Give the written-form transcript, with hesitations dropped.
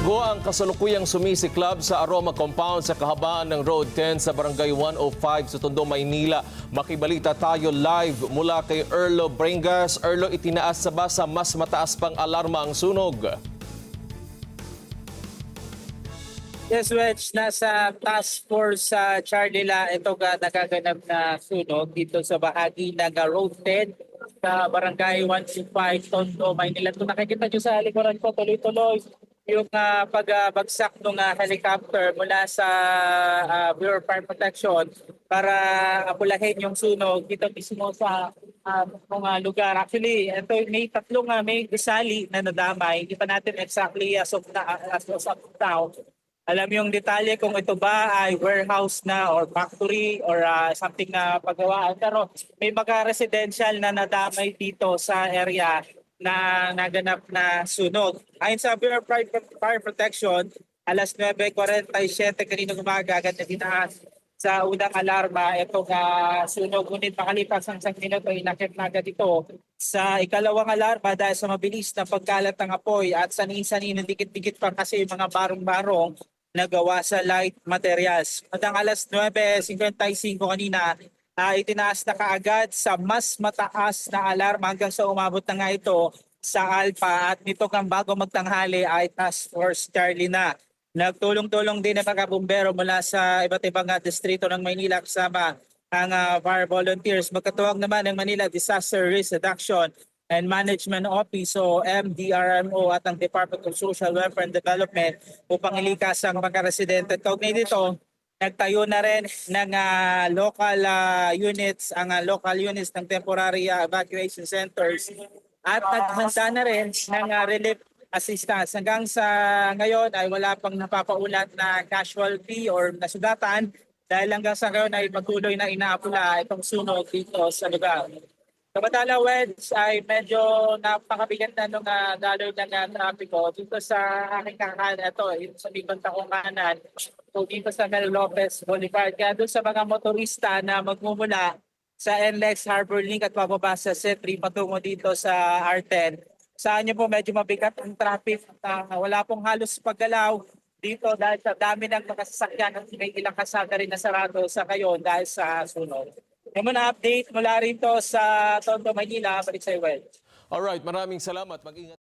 Linggo ang kasalukuyang sumisiklab sa Aroma Compound sa kahabaan ng Road 10 sa Barangay 105 sa Tondo, Maynila. Makibalita tayo live mula kay Erlo Bringas. Erlo, itinaas sa basa mas mataas pang alarma ang sunog. Yes, Wedge, nasa task force sa Charlila ito nagaganap na sunog dito sa bahagi ng Road 10 sa Barangay 105, Tondo, Maynila. Kung nakikita nyo sa likuran ko, tuloy-tuloy yung pagbagsak ng helicopter mula sa Bureau of Fire Protection para apulahin yung sunog dito mismo sa mga lugar. Actually, ito may tatlong may gusali na nadamay. Hindi pa natin exactly as of now alam yung detalye kung ito ba ay warehouse na or factory or something na paggawaan. Pero may mga residential na nadamay dito sa area na naganap na sunog. Ayon sa Bureau of Fire Protection, alas 9:47 kaninang umaga agad na dinaas sa unang alarma itong sunog. Ngunit makalipas ang isang minuto, inakit na agad ito sa ikalawang alarma dahil sa mabilis na pagkalat ng apoy at sanin-sanin dikit-dikit pa kasi yung mga barong-barong na gawa sa light materials. Hanggang alas 9:55 kanina, itinaas na kaagad sa mas mataas na alarma hanggang sa umabot na nga ito sa Alpha at nito kang bago magtanghali ay Task Force Charlie na. Nagtulong-tulong din ang mga bumbero mula sa iba't ibang distrito ng Maynila kasama ang fire volunteers. Magkatuwag naman ng Manila Disaster Risk Reduction and Management Office o MDRMO at ang Department of Social Welfare and Development upang ilikas ang mga residente. Kaugnay dito, nagtayo na rin ng local units, ang local units ng temporary evacuation centers at naghanda na rin ng relief assistance. Hanggang sa ngayon ay wala pang napapaulat na casualty or nasugatan dahil hanggang sa ngayon ay patuloy na inaapula itong sunog dito sa lugar. Samantala, Wedge, ay medyo napakabigat na nung daloy ng trapiko dito sa aking kanan. Ito, sa bibanta kong kanan. So, dito sa Mel Lopez Boulevard. Kaya doon sa mga motorista na magmumula sa NLEX Harbor Link at pababa sa C3 patungo dito sa R10. Saan nyo po medyo mabigat ang traffic. Wala pong halos paggalaw dito dahil sa dami ng mga sasakyan at may ilang kasada rin na sarado sa kayo dahil sa sunog. Yung muna update mula rito sa Tondo, Manila. Balik sa iyo, Well. Alright, maraming salamat. Mag-ingat.